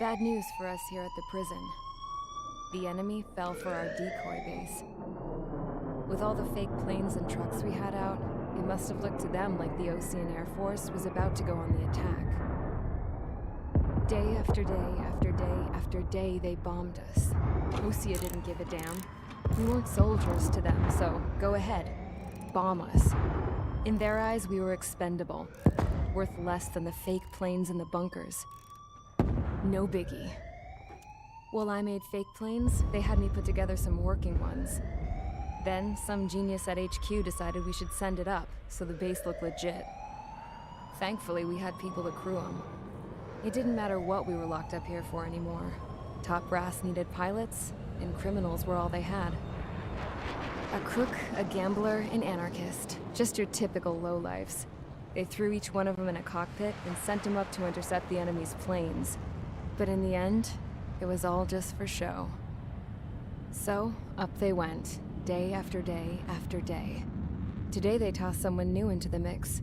Bad news for us here at the prison. The enemy fell for our decoy base. With all the fake planes and trucks we had out, it must have looked to them like the Osean Air Force was about to go on the attack. Day after day after day after day, they bombed us. Osea didn't give a damn. We weren't soldiers to them, so go ahead. Bomb us. In their eyes, we were expendable. Worth less than the fake planes in the bunkers. No biggie. While I made fake planes, they had me put together some working ones. Then, some genius at HQ decided we should send it up, so the base looked legit. Thankfully, we had people to crew them. It didn't matter what we were locked up here for anymore. Top brass needed pilots, and criminals were all they had. A crook, a gambler, an anarchist. Just your typical lowlifes. They threw each one of them in a cockpit and sent them up to intercept the enemy's planes. But in the end, it was all just for show. So, up they went, day after day after day. Today they tossed someone new into the mix.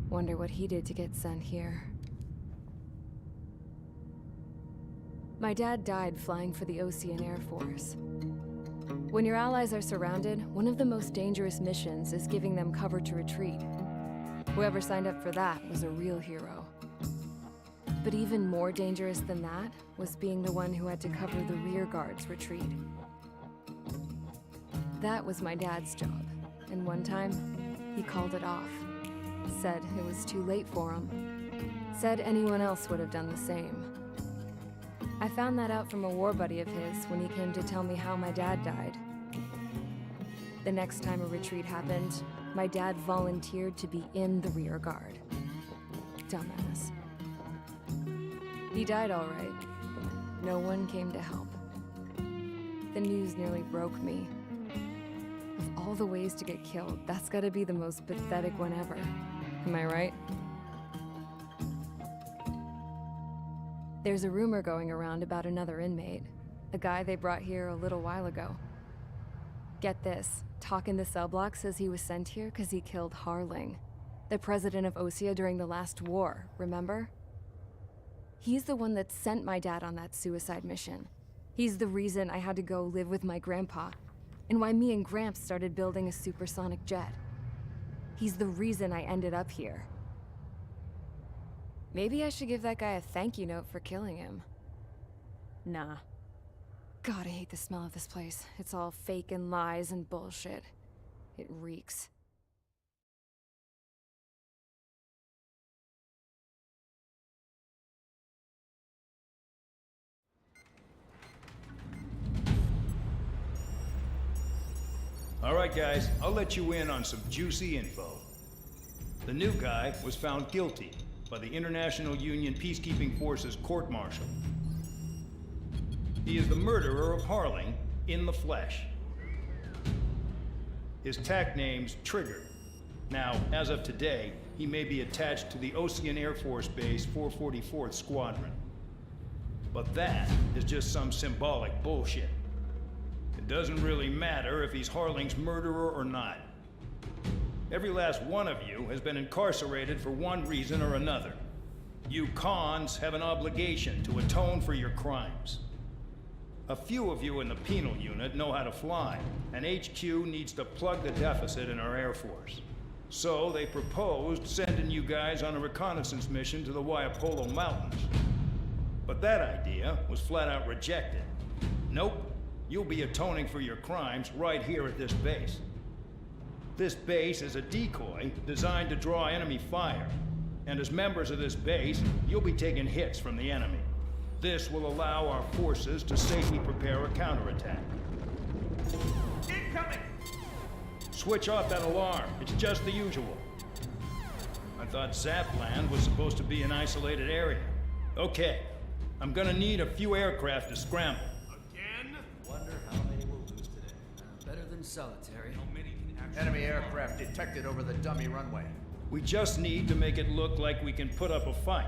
Wonder what he did to get sent here. My dad died flying for the Osean Air Force. When your allies are surrounded, one of the most dangerous missions is giving them cover to retreat. Whoever signed up for that was a real hero. But even more dangerous than that was being the one who had to cover the rear guard's retreat. That was my dad's job, and one time, he called it off. Said it was too late for him. Said anyone else would have done the same. I found that out from a war buddy of his when he came to tell me how my dad died. The next time a retreat happened, my dad volunteered to be in the rear guard. Dumbass. He died all right. No one came to help. The news nearly broke me. Of all the ways to get killed, that's gotta be the most pathetic one ever. Am I right? There's a rumor going around about another inmate. A guy they brought here a little while ago. Get this, Talk in the cell block says he was sent here because he killed Harling, the president of Osea during the last war, remember? He's the one that sent my dad on that suicide mission. He's the reason I had to go live with my grandpa, and why me and Gramps started building a supersonic jet. He's the reason I ended up here. Maybe I should give that guy a thank you note for killing him. Nah. God, I hate the smell of this place. It's all fake and lies and bullshit. It reeks. All right, guys, I'll let you in on some juicy info. The new guy was found guilty by the International Union Peacekeeping Forces court-martial. He is the murderer of Harling in the flesh. His TAC name's Trigger. Now, as of today, he may be attached to the Osean Air Force Base 444th Squadron. But that is just some symbolic bullshit. It doesn't really matter if he's Harling's murderer or not. Every last one of you has been incarcerated for one reason or another. You cons have an obligation to atone for your crimes. A few of you in the penal unit know how to fly, and HQ needs to plug the deficit in our Air Force. So they proposed sending you guys on a reconnaissance mission to the Waiapolo Mountains. But that idea was flat out rejected. Nope. You'll be atoning for your crimes right here at this base. This base is a decoy designed to draw enemy fire. And as members of this base, you'll be taking hits from the enemy. This will allow our forces to safely prepare a counterattack. Incoming! Switch off that alarm. It's just the usual. I thought Zapland was supposed to be an isolated area. Okay. I'm gonna need a few aircraft to scramble. Wonder how many we'll lose today. Better than solitary. How many can actually... Enemy aircraft detected over the dummy runway. We just need to make it look like we can put up a fight.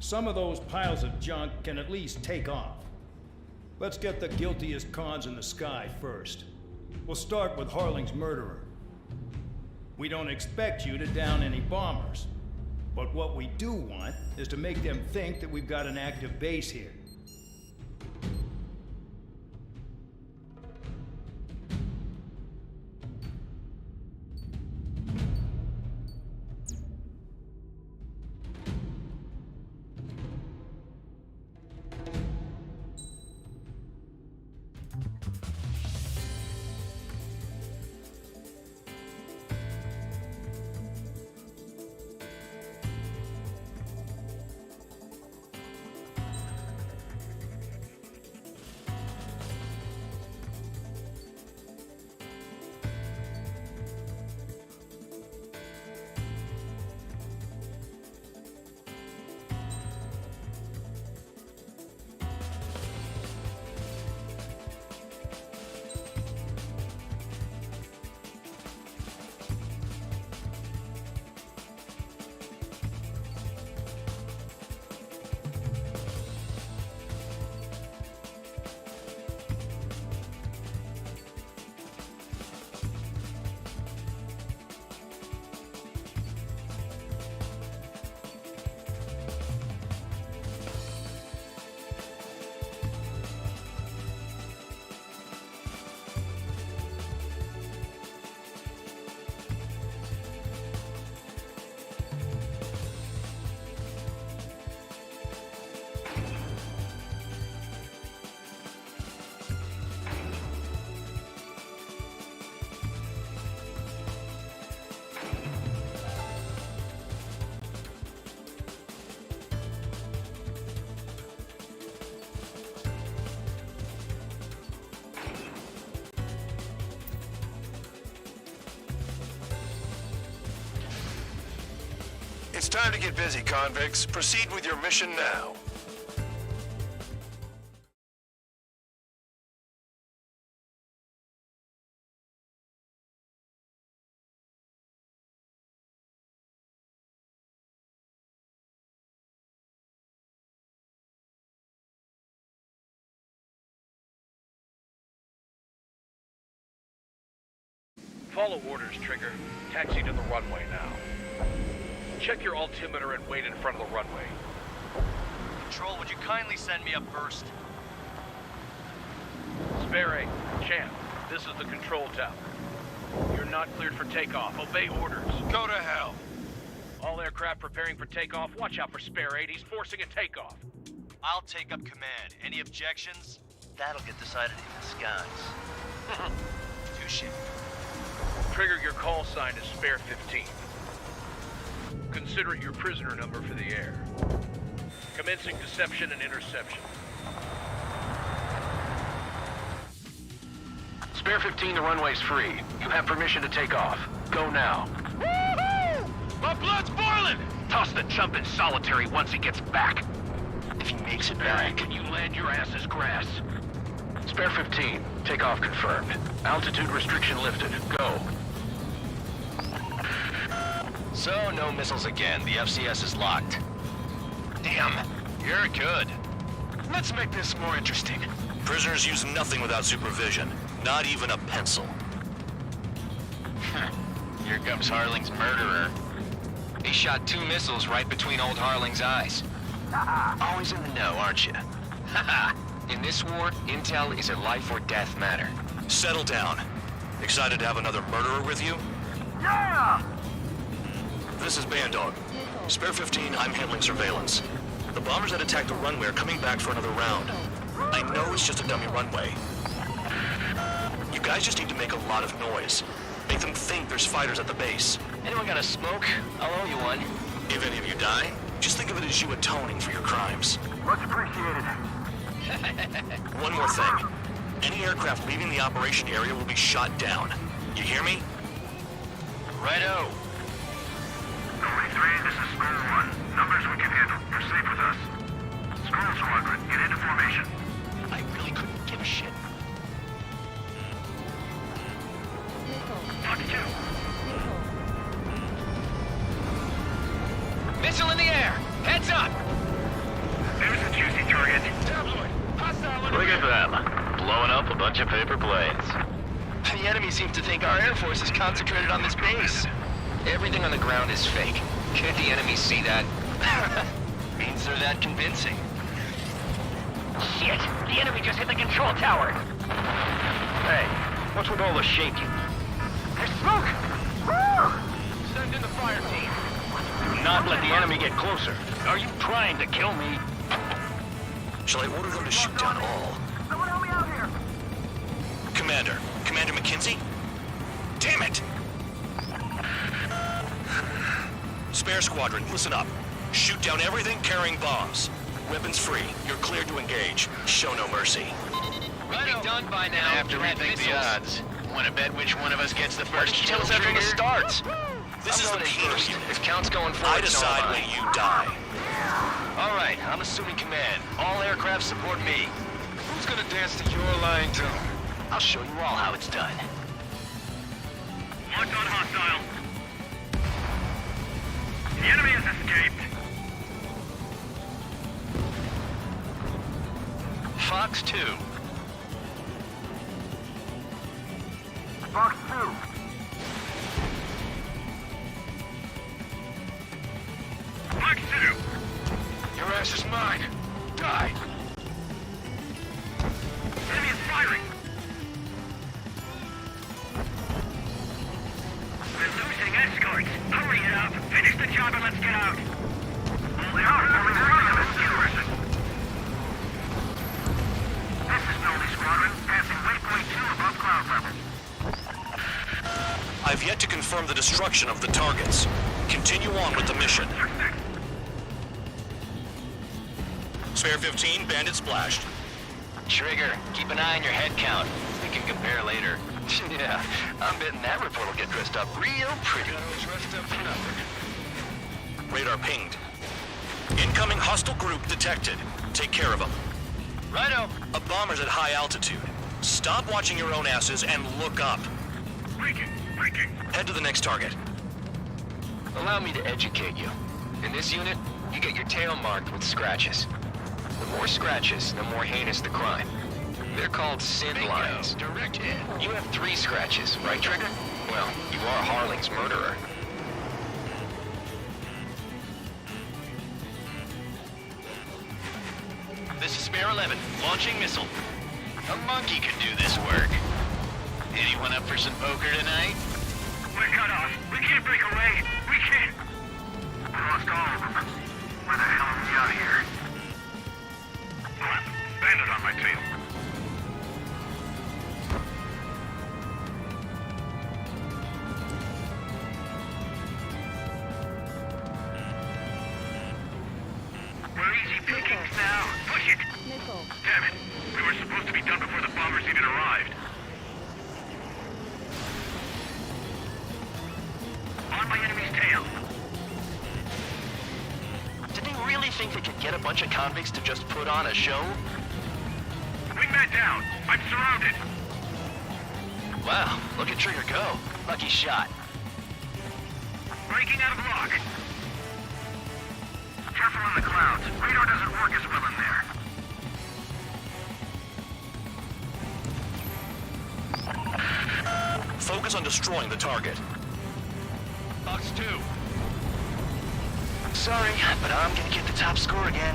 Some of those piles of junk can at least take off. Let's get the guiltiest cons in the sky first. We'll start with Harling's murderer. We don't expect you to down any bombers. But what we do want is to make them think that we've got an active base here. It's time to get busy, convicts. Proceed with your mission now. Follow orders, Trigger. Taxi to the runway now. Check your altimeter and wait in front of the runway. Control, would you kindly send me up first? Spare 8, Champ, this is the control tower. You're not cleared for takeoff. Obey orders. Go to hell. All aircraft preparing for takeoff. Watch out for Spare 8. He's forcing a takeoff. I'll take up command. Any objections? That'll get decided in the skies. Touche. Trigger, your call sign is Spare 15. Consider it your prisoner number for the air. Commencing deception and interception. Spare 15, the runway's free. You have permission to take off. Go now. Woo-hoo! My blood's boiling! Toss the chump in solitary once he gets back. If he makes it back, can you land your ass as grass? Spare 15, takeoff confirmed. Altitude restriction lifted. Go. So, no missiles again. The FCS is locked. Damn, you're good. Let's make this more interesting. Prisoners use nothing without supervision. Not even a pencil. Here comes Harling's murderer. He shot 2 missiles right between old Harling's eyes. Always in the know, aren't you? In this war, intel is a life or death matter. Settle down. Excited to have another murderer with you? Yeah! This is Bandog. Spare 15, I'm handling surveillance. The bombers that attacked the runway are coming back for another round. I know it's just a dummy runway. You guys just need to make a lot of noise. Make them think there's fighters at the base. Anyone got a smoke? I'll owe you one. If any of you die, just think of it as you atoning for your crimes. Much appreciated. One more thing. Any aircraft leaving the operation area will be shot down. You hear me? Righto. Only 3, this is Skull 1. Numbers we can handle. Proceed with us. Skull Squadron, get into formation. I really couldn't give a shit. Fuck you. Missile in the air! Heads up! There's a juicy target. Tabloid! Hostile! Look at them. Blowing up a bunch of paper planes. The enemy seems to think our Air Force is concentrated on this base. Everything on the ground is fake. Can't the enemy see that? Means they're that convincing. Shit! The enemy just hit the control tower! Hey, what's with all the shaking? There's smoke! Woo! Send in the fire team. Do not let the enemy get closer. Are you trying to kill me? Shall I order them to shoot down all? Someone help me out here! Commander McKenzie? Damn it! Spare squadron, listen up. Shoot down everything carrying bombs. Weapons free. You're cleared to engage. Show no mercy. Right done by now. Have to rethink the odds. Want to bet which one of us gets the first kill Tell us that from the trigger? start. This is the I'm penal first. unit. If count's going I forward, so decide am I. when you die. All right, I'm assuming command. All aircraft support me. Who's gonna dance to your line tune? I'll show you all how it's done. Locked on hostile. The enemy has escaped. Fox 2. Fox 2. Fox 2. Your ass is mine. Die. Enemy is firing. We're losing escorts. Hurry it up. Finish the job and let's get out. Well, they are coming through them in person. This is Nolly Squadron, passing waypoint 2 above cloud level. I've yet to confirm the destruction of the targets. Continue on with the mission. Spare 15, bandit splashed. Trigger, keep an eye on your head count. We can compare later. Yeah, I'm betting that report will get dressed up real pretty. Dressed up for nothing. Radar pinged. Incoming hostile group detected. Take care of them. Righto. A bomber's at high altitude. Stop watching your own asses and look up. Breaking. Head to the next target. Allow me to educate you. In this unit, you get your tail marked with scratches. The more scratches, the more heinous the crime. They're called sin lines. Direct hit. You have 3 scratches, right, Trigger? Well, you are Harling's murderer. This is Spare 11, launching missile. A monkey could do this work. Anyone up for some poker tonight? We're cut off. We can't break away. We can't. We lost all of them. Where the hell are we out here? Bandit on my tail. We're easy pickings now. Push it. Missile. Damn it. We were supposed to be done before the bombers even arrived. On my enemy's tail. Did they really think they could get a bunch of convicts to just put on a show? Wingman down. I'm surrounded. Wow, look at Trigger go. Lucky shot. Breaking out of lock. Careful on the clouds. Radar doesn't work as well in there. Focus on destroying the target. Fox 2. Sorry, but I'm gonna get the top score again.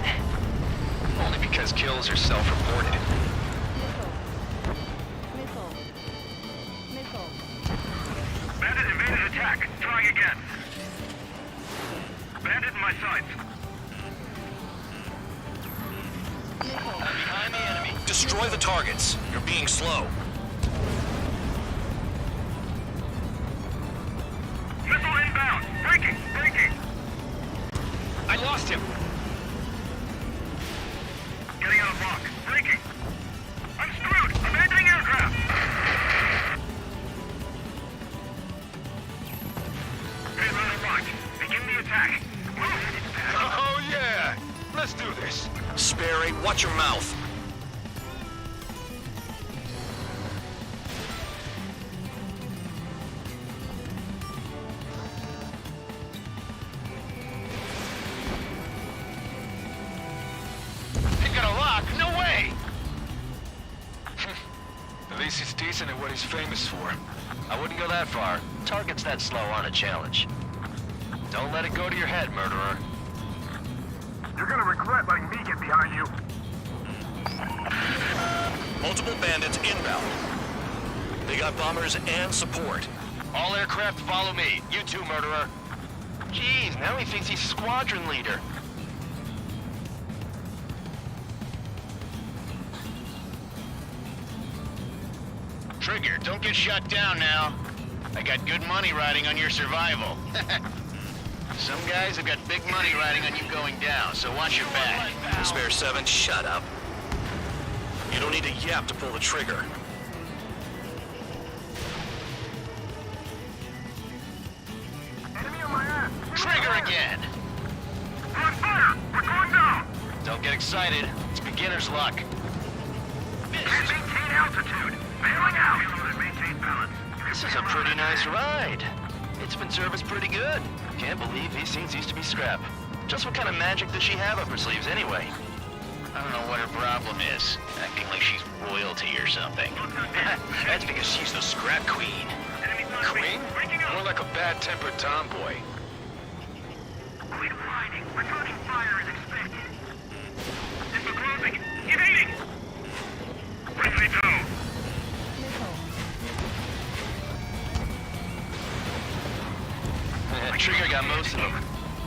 Only because kills are self-reported. Missile. Bandit invaded attack. Trying again. Bandit in my sights. Behind the enemy. Destroy the targets. You're being slow. Missile inbound. Breaking. I lost him. Getting out of lock. Breaking. I'm screwed. Abandoning aircraft. Payload unlocked. Begin the attack. Move. Oh yeah. Let's do this. Sperry, watch your mouth. He got a lock? No way! At least he's decent at what he's famous for. I wouldn't go that far. Targets that slow aren't a challenge. Don't let it go to your head, murderer. You're gonna regret letting me get behind you. Multiple bandits inbound. They got bombers and support. All aircraft follow me. You too, murderer. Jeez, now he thinks he's squadron leader. Trigger, don't get shut down now. I got good money riding on your survival. Some guys have got big money riding on you going down, so watch your back. Spare 7, shut up. You don't need a yap to pull the trigger. Enemy on my ass. Trigger again! We're on fire. We're going down. Don't get excited. It's beginner's luck. Can't maintain altitude. Bailing out. Reload and maintain balance. This is a pretty nice ride. It's been serviced pretty good. Can't believe these things used to be scrap. Just what kind of magic does she have up her sleeves anyway? I don't know what her problem is. Acting like she's royalty or something. That's because she's the scrap queen. Enemies on Queen? me. Breaking up. More like a bad-tempered tomboy. Quit hiding. Returning fire is expected. This is closing. Evading. Ready to go. Trigger got most of them.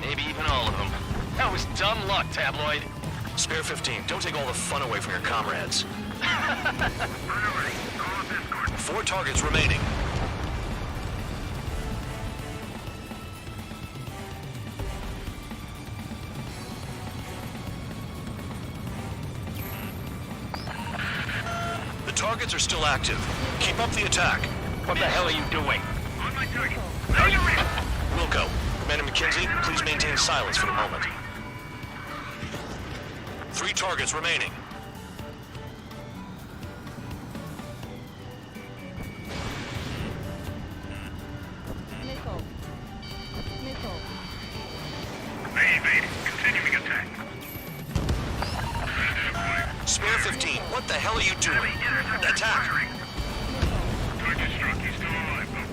Maybe even all of them. That was dumb luck, Tabloid. Spare 15, don't take all the fun away from your comrades. Priority. Call up escort. 4 targets remaining. The targets are still active. Keep up the attack. What the hell are you doing? On my target. Now you're in. Wilco, Commander McKenzie, please maintain silence for the moment. 3 targets remaining. They evaded. Continuing attack. Spare 15, what the hell are you doing? Enemy interceptor Attack! firing. Target struck. He's still alive, though.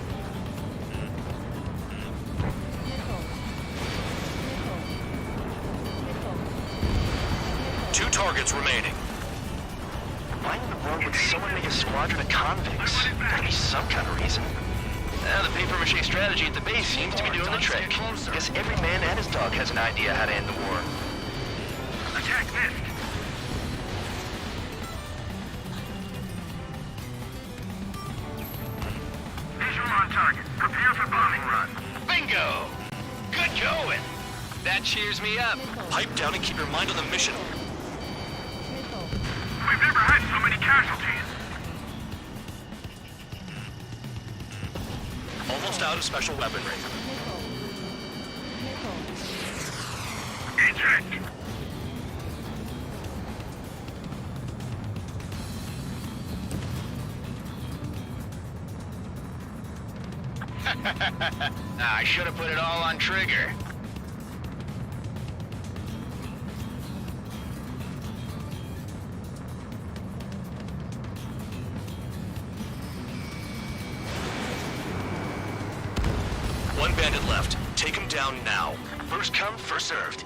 2 targets remaining. Why in the world would someone make a squadron of convicts? Gotta be some kind of reason. The paper-mache strategy at the base seems to be doing the trick. Guess every man and his dog has an idea how to end the war. Attack missed. Visual on target. Prepare for bombing run. Bingo! Good going! That cheers me up. Pipe down and keep your mind on the mission. We've never had so many casualties. Almost out of special weaponry. Eject. I should have put it all on Trigger. One bandit left. Take him down now. First come, first served.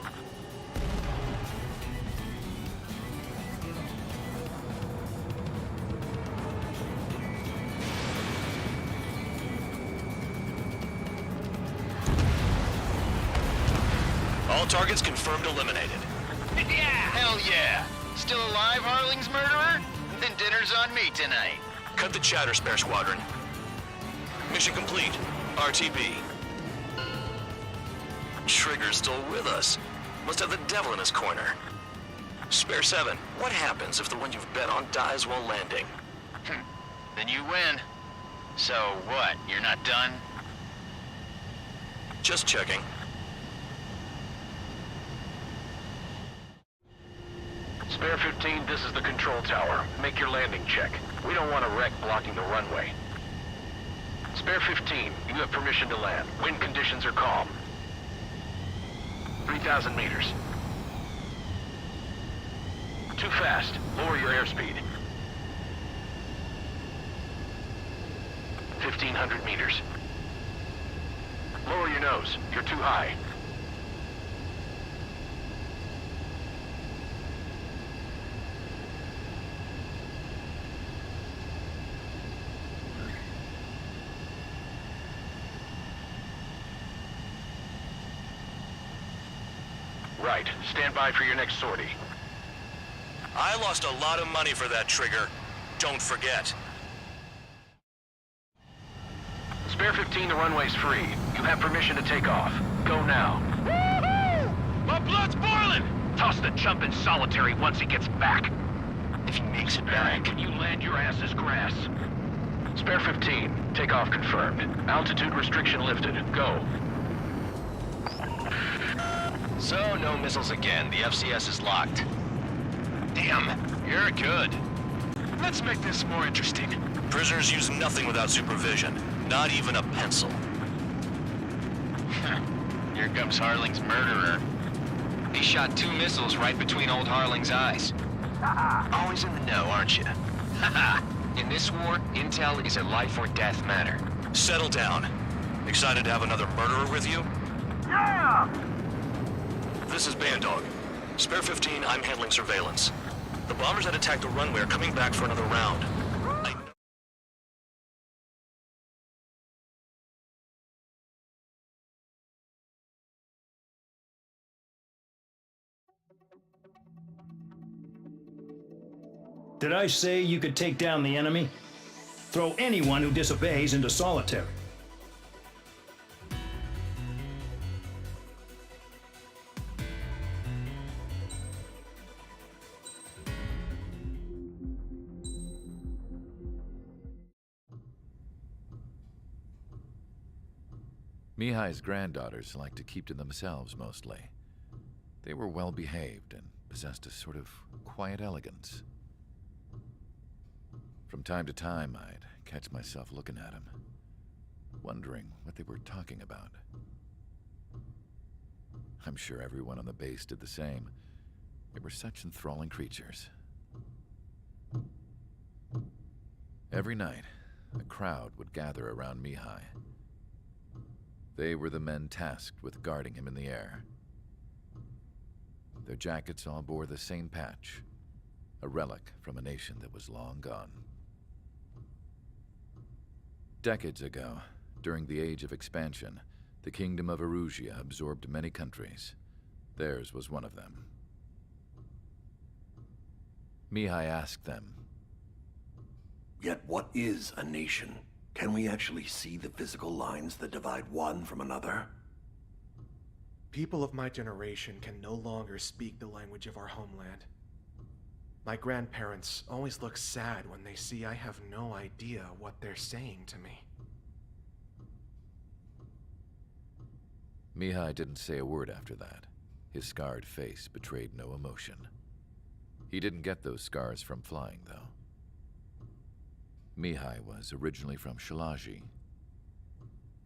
All targets confirmed eliminated. Yeah! Hell yeah! Still alive, Harling's murderer? Then dinner's on me tonight. Cut the chatter, Spare Squadron. Mission complete. RTB. Trigger's still with us. Must have the devil in his corner. Spare 7, what happens if the one you've bet on dies while landing? Then you win. So what, you're not done? Just checking. Spare 15, this is the control tower. Make your landing check. We don't want a wreck blocking the runway. Spare 15, you have permission to land. Wind conditions are calm. 3,000 meters. Too fast. Lower your airspeed. 1,500 meters. Lower your nose. You're too high. Right. Stand by for your next sortie. I lost a lot of money for that trigger. Don't forget. Spare 15, the runway's free. You have permission to take off. Go now. Woohoo! My blood's boiling! Toss the chump in solitary once he gets back. If he makes it back, you land your ass as grass. Spare 15, takeoff confirmed. Altitude restriction lifted. Go. So, no missiles again. The FCS is locked. Damn, you're good. Let's make this more interesting. Prisoners use nothing without supervision. Not even a pencil. Here comes Harling's murderer. He shot 2 missiles right between old Harling's eyes. Always in the know, aren't you? In this war, intel is a life or death matter. Settle down. Excited to have another murderer with you? Yeah! This is Bandog. Spare 15, I'm handling surveillance. The bombers that attacked the runway are coming back for another round. I know. Did I say you could take down the enemy? Throw anyone who disobeys into solitary. Mihai's granddaughters liked to keep to themselves mostly. They were well behaved and possessed a sort of quiet elegance. From time to time, I'd catch myself looking at them, wondering what they were talking about. I'm sure everyone on the base did the same. They were such enthralling creatures. Every night, a crowd would gather around Mihai. They were the men tasked with guarding him in the air. Their jackets all bore the same patch, a relic from a nation that was long gone. Decades ago, during the Age of Expansion, the Kingdom of Erusia absorbed many countries. Theirs was one of them. Mihai asked them, Yet what is a nation? Can we actually see the physical lines that divide one from another? People of my generation can no longer speak the language of our homeland. My grandparents always look sad when they see I have no idea what they're saying to me. Mihai didn't say a word after that. His scarred face betrayed no emotion. He didn't get those scars from flying, though. Mihai was originally from Shalaji.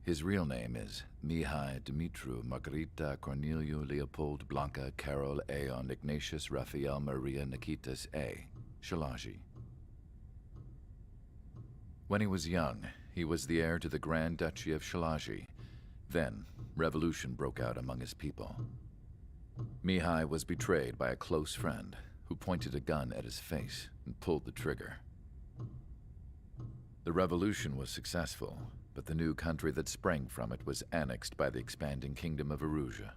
His real name is Mihai Dumitru Margarita Corneliu Leopold Blanca Carol Aeon Ignatius Raphael Maria Nikitas A. Shalaji. When he was young, he was the heir to the Grand Duchy of Shalaji. Then, revolution broke out among his people. Mihai was betrayed by a close friend who pointed a gun at his face and pulled the trigger. The revolution was successful, but the new country that sprang from it was annexed by the expanding Kingdom of Erusia.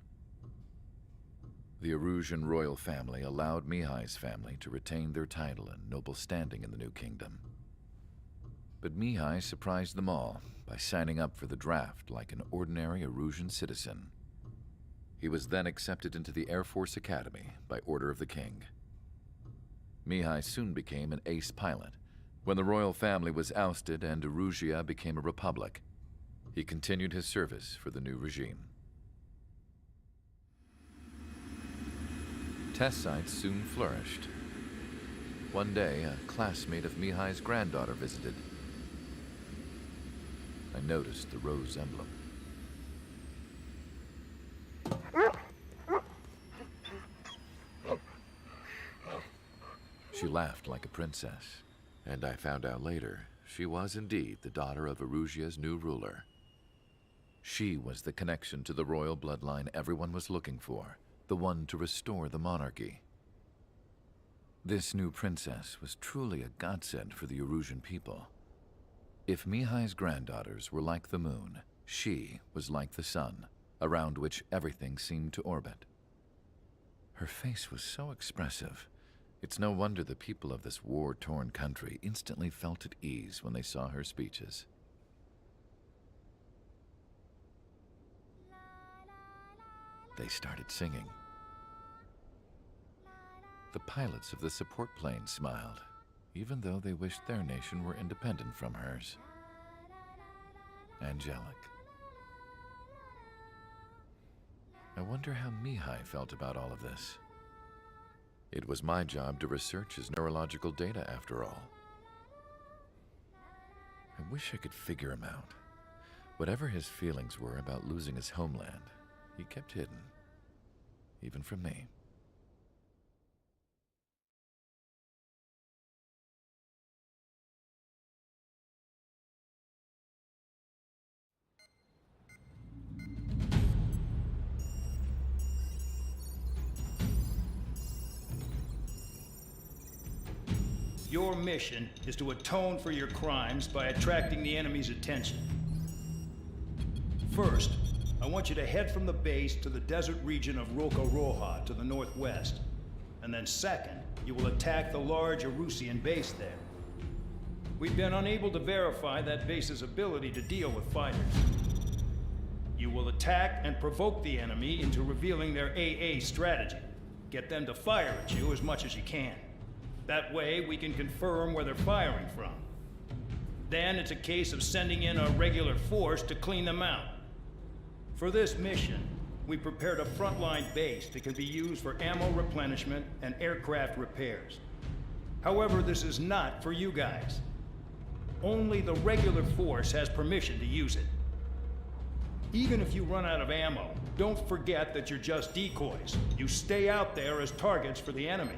The Erusian royal family allowed Mihai's family to retain their title and noble standing in the new kingdom. But Mihai surprised them all by signing up for the draft like an ordinary Erusian citizen. He was then accepted into the Air Force Academy by order of the king. Mihai soon became an ace pilot. When the royal family was ousted and Erusia became a republic, he continued his service for the new regime. Test sites soon flourished. One day, a classmate of Mihai's granddaughter visited. I noticed the rose emblem. She laughed like a princess. And I found out later, she was indeed the daughter of Erusia's new ruler. She was the connection to the royal bloodline everyone was looking for, the one to restore the monarchy. This new princess was truly a godsend for the Erusian people. If Mihai's granddaughters were like the moon, she was like the sun, around which everything seemed to orbit. Her face was so expressive. It's no wonder the people of this war-torn country instantly felt at ease when they saw her speeches. They started singing. The pilots of the support plane smiled, even though they wished their nation were independent from hers. Angelic. I wonder how Mihai felt about all of this. It was my job to research his neurological data, after all. I wish I could figure him out. Whatever his feelings were about losing his homeland, he kept hidden, even from me. Your mission is to atone for your crimes by attracting the enemy's attention. First, I want you to head from the base to the desert region of Roca-Roja to the northwest. And then second, you will attack the large Erusian base there. We've been unable to verify that base's ability to deal with fighters. You will attack and provoke the enemy into revealing their AA strategy. Get them to fire at you as much as you can. That way, we can confirm where they're firing from. Then it's a case of sending in a regular force to clean them out. For this mission, we prepared a frontline base that can be used for ammo replenishment and aircraft repairs. However, this is not for you guys. Only the regular force has permission to use it. Even if you run out of ammo, don't forget that you're just decoys. You stay out there as targets for the enemy.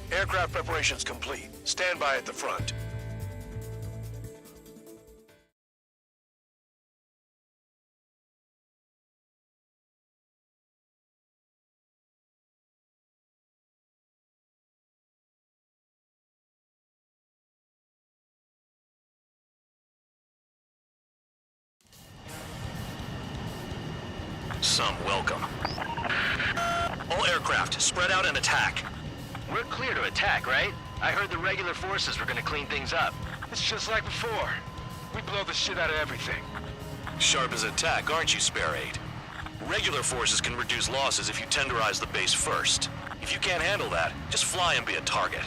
Aircraft preparations complete. Stand by at the front. Some welcome. All aircraft, spread out and attack. We're clear to attack, right? I heard the regular forces were gonna clean things up. It's just like before. We blow the shit out of everything. Sharp as a tack, aren't you, Spare 8? Regular forces can reduce losses if you tenderize the base first. If you can't handle that, just fly and be a target.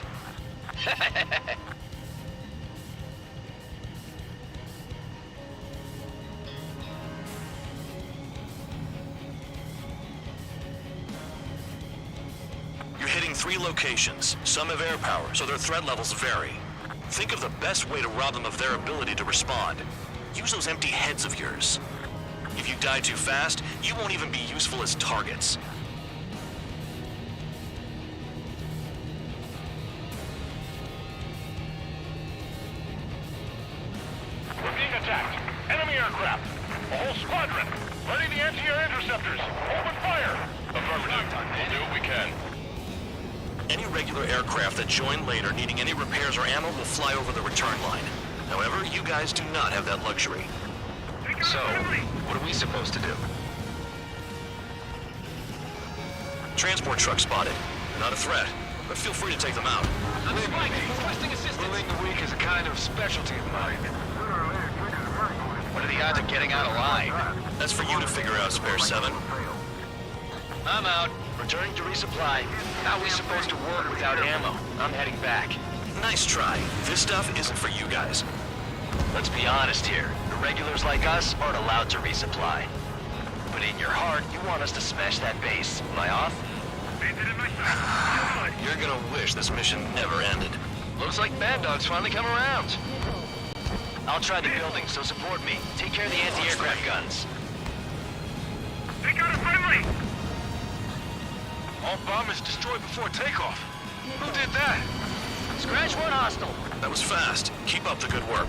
You're hitting 3 locations. Some have air power, so their threat levels vary. Think of the best way to rob them of their ability to respond. Use those empty heads of yours. If you die too fast, you won't even be useful as targets. We're being attacked. Enemy aircraft. A whole squadron. Ready the anti-air interceptors. Open fire. Affirmative. We'll do what we can. Any regular aircraft that join later needing any repairs or ammo will fly over the return line. However, you guys do not have that luxury. So, what are we supposed to do? Transport truck spotted. Not a threat, but feel free to take them out. Bullying the weak is a kind of specialty of mine. What are the odds of getting out alive? That's for you to figure out, Spare 7. I'm out. Returning to resupply. How are we supposed to work without ammo? I'm heading back. Nice try. This stuff isn't for you guys. Let's be honest here. Irregulars like us aren't allowed to resupply. But in your heart, you want us to smash that base. Am I off? You're gonna wish this mission never ended. Looks like Bandog's finally come around. I'll try the building, so support me. Take care of the anti-aircraft guns. They got a friendly! All bombers destroyed before takeoff. Who did that? Scratch one hostile. That was fast. Keep up the good work.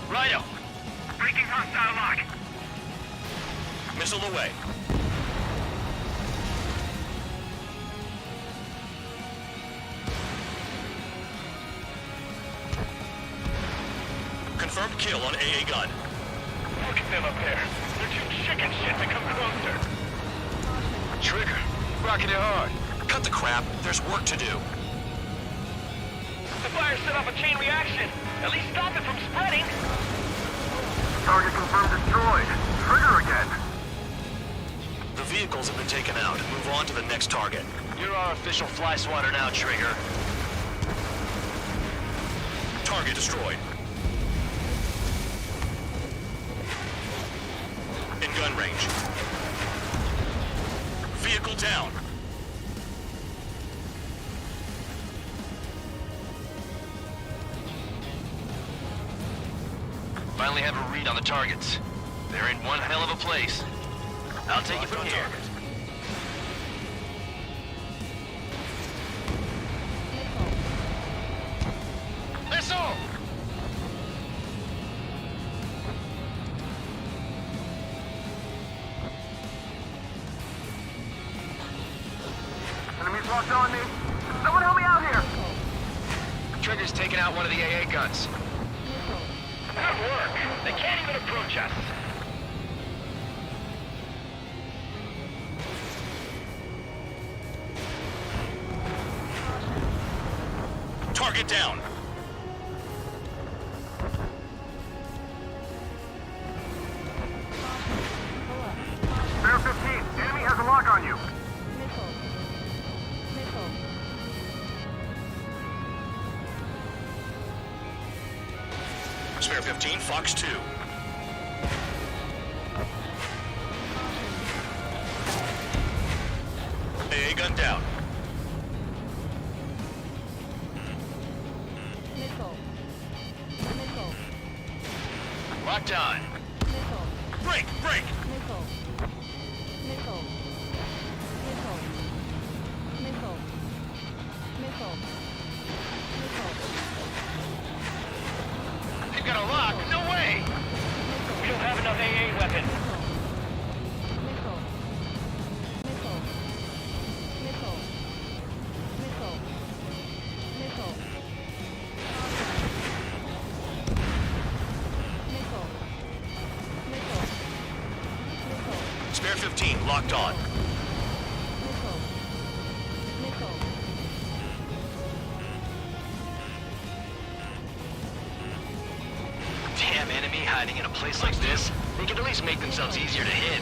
Righto. Breaking hostile lock. Missile away. Confirmed kill on AA gun. Look at them up there. They're too chicken shit to come closer. Trigger. Rocking it hard. Cut the crap. There's work to do. The fire set off a chain reaction. At least stop it from spreading. Target confirmed destroyed. Trigger again. The vehicles have been taken out. Move on to the next target. You're our official fly swatter now, Trigger. Target destroyed. In gun range. Vehicle down. Finally have a read on the targets. They're in one hell of a place. I'll take it from here. Missile! Enemies locked on me. Someone help me out here! Trigger's taking out one of the AA guns. Good work. They can't even approach us. Target down. Spare 15. Enemy has a lock on you. Spare 15, Fox 2. AA gun down. Locked on. Break, break! They've got a lock. No way! We don't have enough AA weapons. Spare 15, locked on. Damn enemy hiding in a place like this. They could at least make themselves easier to hit.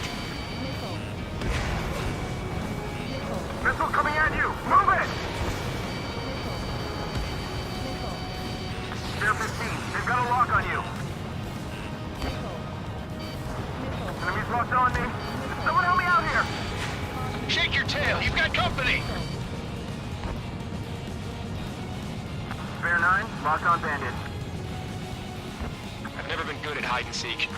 Missile coming at you. Move it! Spare 15. They've got a lock on you. Enemies locked on me. Someone help me out here! Shake your tail. You've got company. Spare 9. Lock on bandit. I've never been good at hide and seek.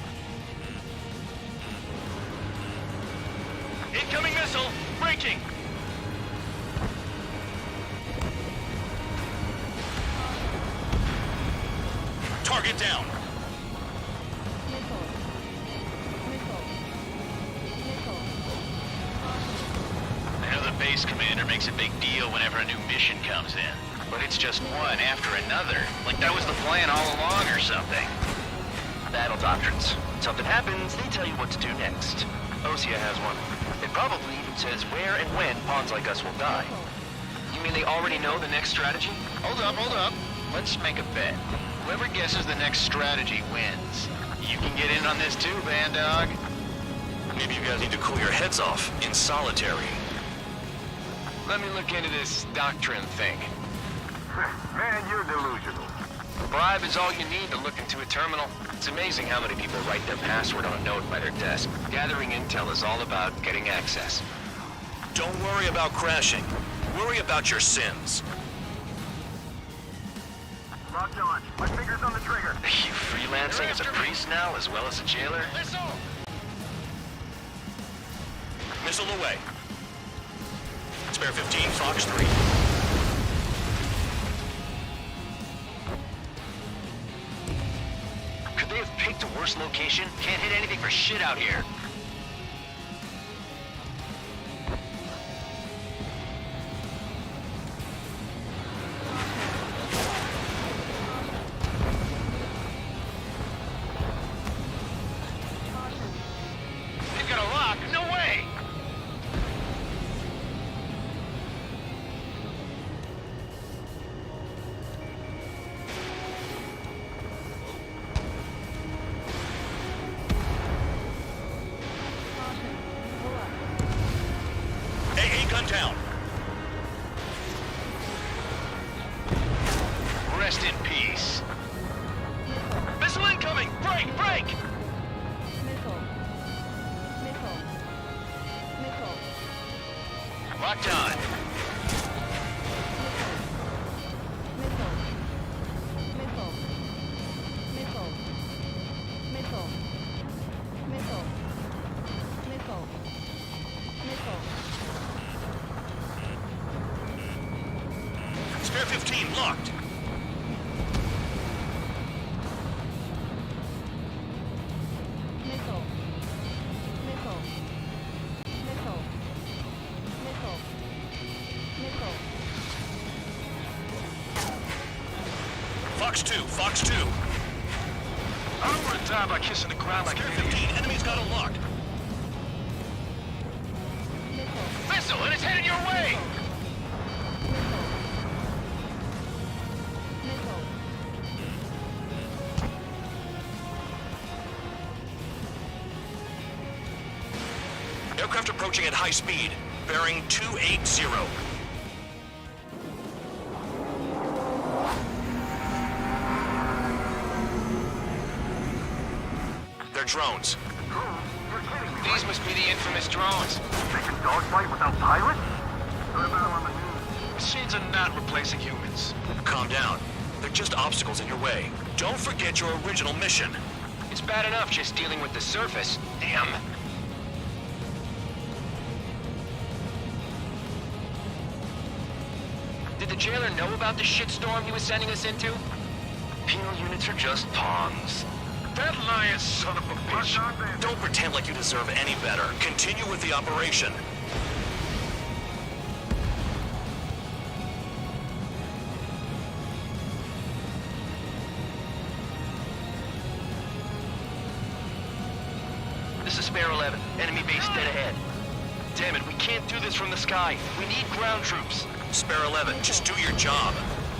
Incoming missile. Breaking. Target down. I know the base commander makes a big deal whenever a new mission comes in. But it's just one after another. Like that was the plan all along or something. Battle doctrines. Something happens, they tell you what to do next. Osea has one. It probably even says where and when pawns like us will die. You mean they already know the next strategy? Hold up. Let's make a bet. Whoever guesses the next strategy wins. You can get in on this too, Bandog. Maybe you guys need to cool your heads off in solitary. Let me look into this doctrine thing. Man, you're delusional. Bribe is all you need to look into a terminal. It's amazing how many people write their password on a note by their desk. Gathering intel is all about getting access. Don't worry about crashing. Worry about your sins. Locked on. My finger's on the trigger. You freelancing as a priest now, as well as a jailer? Missile away. Spare 15, Fox 3. Could they have picked a worse location? Can't hit anything for shit out here. They've got a lock? No way! AA gun down. Rest in peace. Missile incoming! Break! Break! Locked on. Spare 15, locked. Fox 2, Fox 2. I don't want to die by kissing the ground like Spare an idiot. 15, enemy's got it locked. Missile, and it's headed your way! Aircraft approaching at high speed. Bearing 280. They're drones. These must be the infamous drones. They can dogfight without pilots? What about on the news? Machines are not replacing humans. Calm down. They're just obstacles in your way. Don't forget your original mission. It's bad enough just dealing with the surface. Damn. Did the jailer know about the shitstorm he was sending us into? Penal units are just pawns. That lying son of a bitch. Don't pretend like you deserve any better. Continue with the operation. This is Spare 11. Enemy base dead ahead. Damn it, we can't do this from the sky. We need ground troops. Spare 11, just do your job.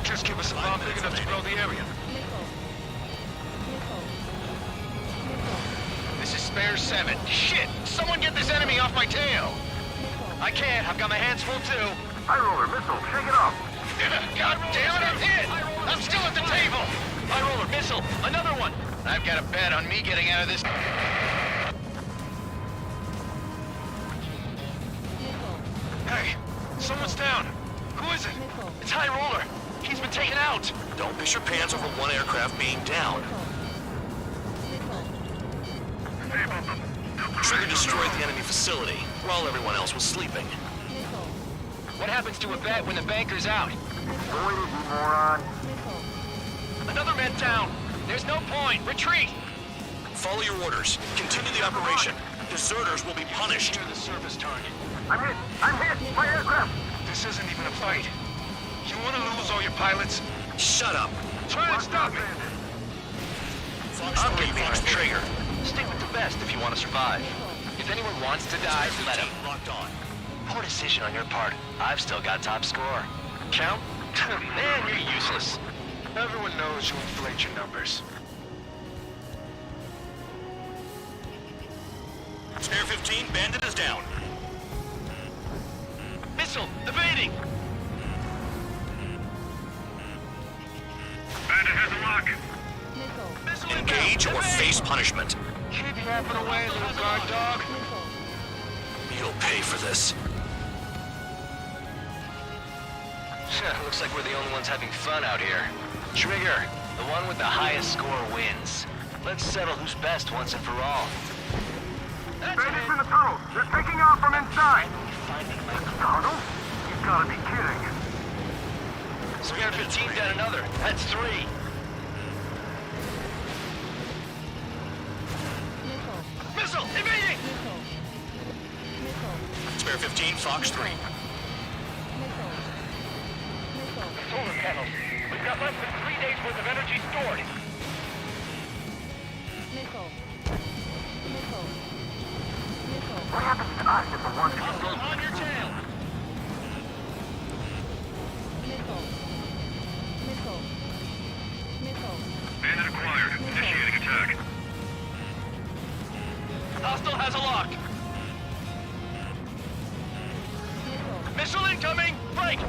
Just give us a bomb big enough to blow the area. This is Spare 7. Shit! Someone get this enemy off my tail! I can't. I've got my hands full too. High roller missile, shake it off. God damn it, I'm hit! I'm still at the table! High roller missile, another one! I've got a bet on me getting out of this. Hey, someone's down. Who is it? It's High Roller. He's been taken out. Don't piss your pants over one aircraft being down. Trigger destroyed the enemy facility while everyone else was sleeping. What happens to a bet when the banker's out? Avoid it, you moron. Another man down. There's no point. Retreat. Follow your orders. Continue the operation. Deserters will be punished. Near the surface target. I'm hit! I'm hit! My aircraft! This isn't even a fight. You want to lose all your pilots? Shut up. Try and stop me. Fox I'm 3, keeping Fox on 3. trigger. Stick with the best if you want to survive. If anyone wants to die, let him. Locked on. Poor decision on your part. I've still got top score. Count? Man, you're useless. Everyone knows you inflate your numbers. Spare 15, Bandit is down. Missile! Evading! Engage or face punishment. Keep yapping away, little guard dog. You'll pay for this. Looks like we're the only ones having fun out here. Trigger, the one with the highest score wins. Let's settle who's best once and for all. Bandits in the tunnel. They're taking off from inside. Finding my Tunnel? You gotta be kidding. Spare 15 down another. That's 3. Missile! Evading! Spare 15, Fox 3. Solar panels. We've got less than 3 days worth of energy stored. What happens to us if the one On your tail! Bandit acquired. Initiating attack. Hostile has a lock. Missile incoming! Break!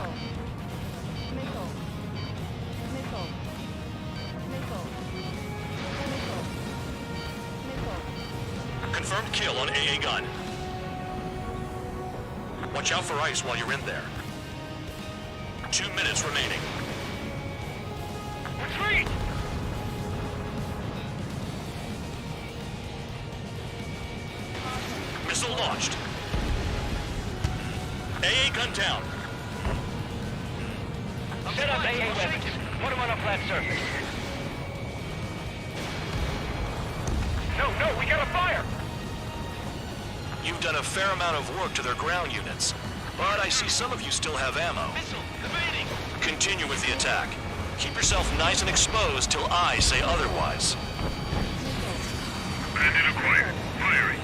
Confirmed kill on AA gun. Watch out for ice while you're in there. 2 minutes remaining. Retreat! Missile launched. AA gun down. Set up AA weapons. Put them on a flat surface. No, we gotta fire! You've done a fair amount of work to their ground units, but I see some of you still have ammo. Missile! Evading! Continue with the attack. Keep yourself nice and exposed till I say otherwise. Bandit acquired. Firing.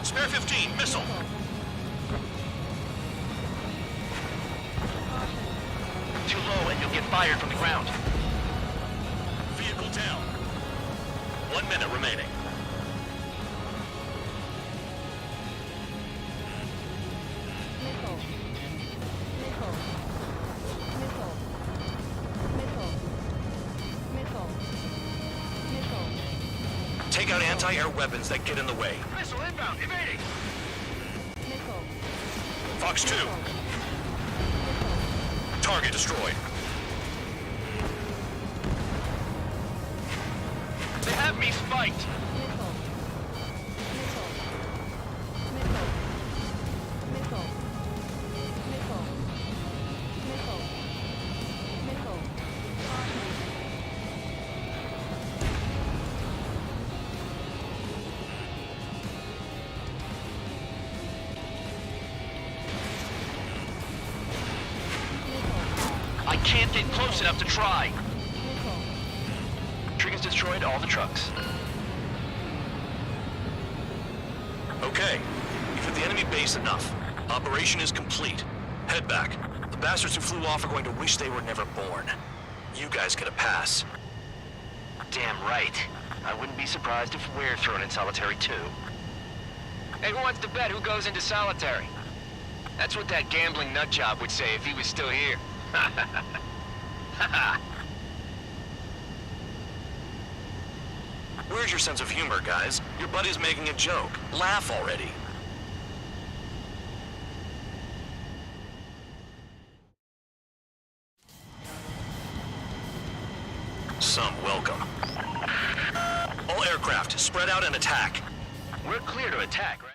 Spare 15, missile. Too low and you'll get fired from the ground. Vehicle down. 1 minute remaining. Take out anti-air weapons that get in the way. Missile inbound. Evading. Fox 2. Target destroyed. They have me spiked! I can't get close enough to try. Trigger's destroyed all the trucks. Okay. You've hit the enemy base enough. Operation is complete. Head back. The bastards who flew off are going to wish they were never born. You guys get a pass. Damn right. I wouldn't be surprised if we're thrown in solitary too. Hey, who wants to bet who goes into solitary? That's what that gambling nutjob would say if he was still here. Where's your sense of humor, guys? Your buddy's making a joke. Laugh already. Some welcome. All aircraft, spread out and attack. We're clear to attack, right?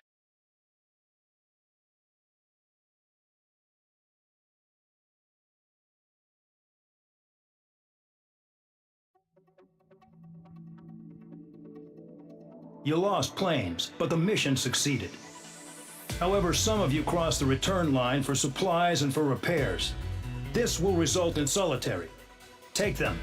You lost planes, but the mission succeeded. However, some of you crossed the return line for supplies and for repairs. This will result in solitary. Take them